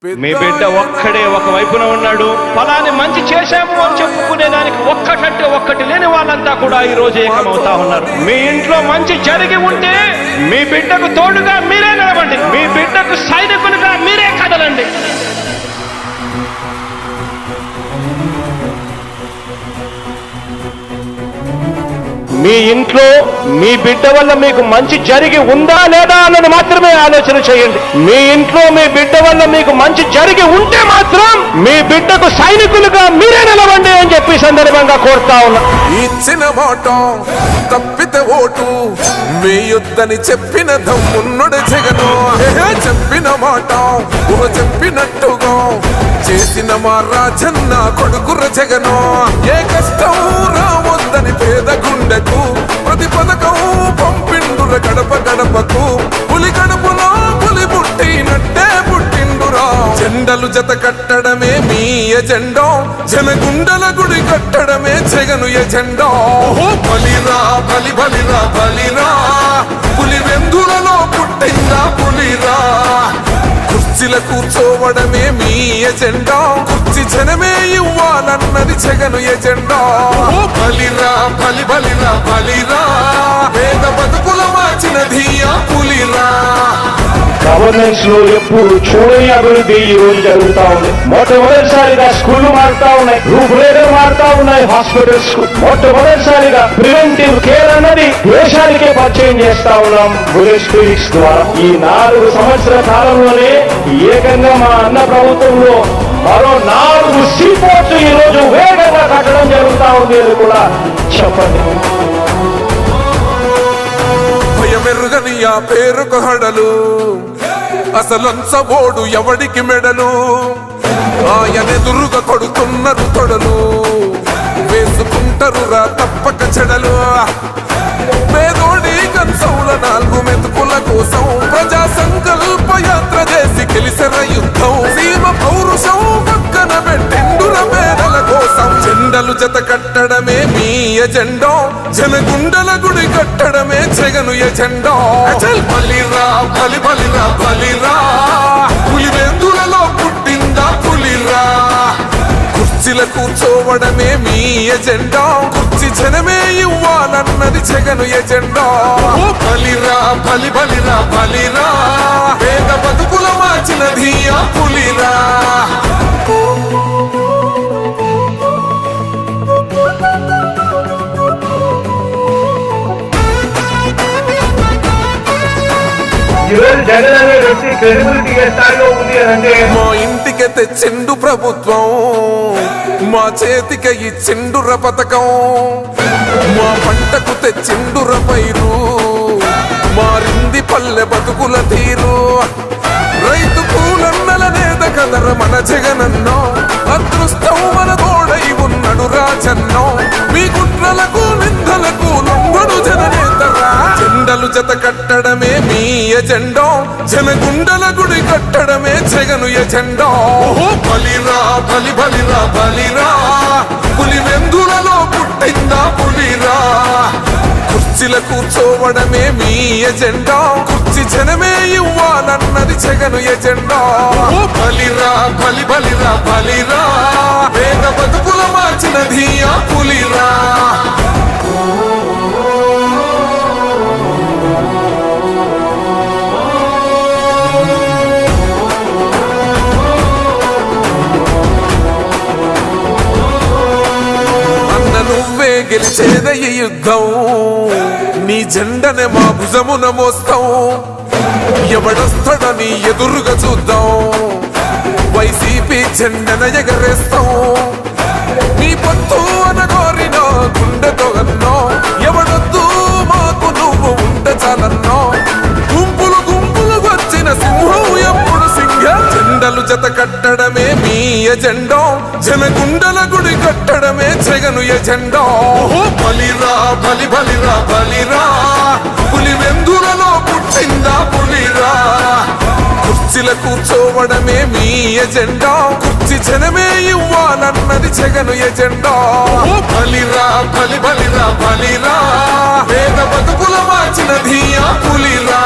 మీ బిడ్డ ఒక్కడే ఒక వైపున ఉన్నాడు. ఫలాన్ని మంచి చేశాము అని చెప్పుకునేదానికి ఒక్కటంటే ఒక్కటి లేని వాళ్ళంతా కూడా ఈ రోజు ఏకమవుతా ఉన్నారు. మీ ఇంట్లో మంచి జరిగి ఉంటే మీ బిడ్డకు తోడుగా మీరే నిలబండి. మీ బిడ్డకు సైనికులుగా మీరే కదలండి. మీ ఇంట్లో మీ బిడ్డ వల్ల మీకు మంచి జరిగి ఉందా లేదా అన్నది మాత్రమే ఆలోచన చేయండి. మీ ఇంట్లో మీ బిడ్డ వల్ల మీకు మంచి జరిగి ఉంటే మాత్రం మీ బిడ్డకు సైనికులుగా మీరే నిలవండి అని చెప్పి సందర్భంగా కోరుతా ఉన్నా. ఇచ్చిన మాట తప్పితే ఓటు వేయొద్దని చెప్పిన దమ్మున్నడు జగను. చెప్పిన మాట చెప్పినట్టుగా చేసిన మా రాజన్న కొడుకుర జగను. ఏ కష్టం రావద్దని పేద గుండెకు ప్రతి పథకం పంపిండుర గడప గడపకు. పులి గడపలో పులి పుట్టినట్టే పుట్టిండురా. జెండలు జత కట్టడమే మీ ఎజెండా, జనగుండల గుడి కట్టడమే జగను ఎజెండా. బలిరా బలి బలిరా బలిరా, పులి వెందులలో పుట్టిందా పులిరా. కుర్చీల కూర్చోవడమే మీ ఎజెండా, కుర్చీ జనమే ఇవ్వాలన్నది జగను ఎజెండా. బలిరా బలి బలిరా బలిరా, పేద బతుకుల మార్చినది ఆ పులిరా. గవర్నెన్స్ లో ఎప్పుడు చూడని అభివృద్ధి ఈ రోజు జరుగుతా ఉంది. మొట్టమొదటిసారిగా స్కూళ్లు మారుతా ఉన్నాయి, రూపురేఖలు మారుతా ఉన్నాయి. హాస్పిటల్స్ మొట్టమొదటిసారిగా ప్రివెంటివ్ కేర్ అన్నది దేశానికే పరిచయం చేస్తా ఉన్నాం బుల్లెట్ క్లినిక్స్ ద్వారా. ఈ 4 సంవత్సరాల కాలంలోనే ఏకంగా మా అన్న ప్రభుత్వంలో మరో 4 సీపోర్ట్స్ ఈ రోజు వేగంగా కట్టడం జరుగుతా ఉంది అని కూడా చెప్పండి. భయమెరుగని ఆ పేరుకు హడలు, అసలంచబోడు ఎవడికి మెడలు. ఆయనెదురుగా కొడుతున్నారు తొడలు, వేసుకుంటారు రా తప్పక చెడలు. పేదోడి కంచౌల 4 మెతుకుల కోసం ప్రజా సంకల్ప యాత్ర చేసి గెలిసిన యుద్ధం. సీమ పౌరుషం పక్కన పెట్టిండుర పేదల కోసం. జెండలు జత కట్టడమే మీ ఎజెండా, జనగుండల గుడి కట్టడమే జగను ఎజెండా. బలిరా బలి బలిరా బలిరా, పులి వెందులలో పుట్టిందా పులిరా. కుర్చీల కూర్చోవడమే మీ ఎజెండా, కుర్చీ జనమే ఇవ్వాలన్నది జగను ఎజెండా. బలిరా బలి బలిరా బలిరా, పేద బతుకుల మార్చినది ఆ పులిరా. జగన్ అనే వ్యక్తి క్రెడిబిలిటీ ఏ స్థాయిలో ఉంది అంటే మా ఇంటికి తెచ్చిండు ప్రభుత్వం, మా చేతికి ఇచ్చిండుర పథకం. మా పంటకు తెచ్చిండుర పైరు, మారింది పల్లె బతుకుల తీరు. రైతు కూలన్నల నేత కదర మన జగనన్నో, అదృష్టం మన తోడై ఉన్నడు రాజన్నో. మీ కుట్రలకు నిందలకు లొంగడు జననేతరా. జెండలు జత కట్టడమే మీ ఎజెండా, జనగుండల గుడి కట్టడమే జగను ఎజెండా. బలిరా బలి బలిరా బలిరా, పులి వెందులలో పుట్టిందా పులిరా. కుర్చీల కూర్చోవడమే మీ ఎజెండా, కుర్చీ జనమే ఇవ్వాలన్నది జగను ఎజెండా. బలిరా బలి బలిరా బలిరా, పేద బతుకుల మార్చినది ఆ పులిరా. నువ్వే గెలిచేద ఈ యుద్ధం, నీ జెండనే మా భుజమున మోస్తాం. ఎవడొస్తాడని ఎదురుగా చూద్దాం, వైసీపీ జెండన ఎగరేస్తాం. నీ పొత్తు అనగోరిన గుండెతో అన్నో, ఎవడొద్దు మాకు నువ్వు ఉంటే చాలన్నో. గుంపులు గుంపులు వచ్చిన సింహం ఎప్పుడు సింహ. జెండలు జత కట్టడమే మీ ఎజెండా, జనగుండల గుడి కట్టడమే జగను ఎజెండా. బలిరా బలి బలిరా బలిరా, పులి వెందులలో పుట్టిందా పులిరా. కుర్చీల కూర్చోవడమే మీ ఎజెండా, కుర్చీ జనమే ఇవ్వాలన్నది జగను ఎజెండా. బలిరా బలి బలిరా బలిరా, పేద బతుకుల మార్చినది ఆ పులిరా.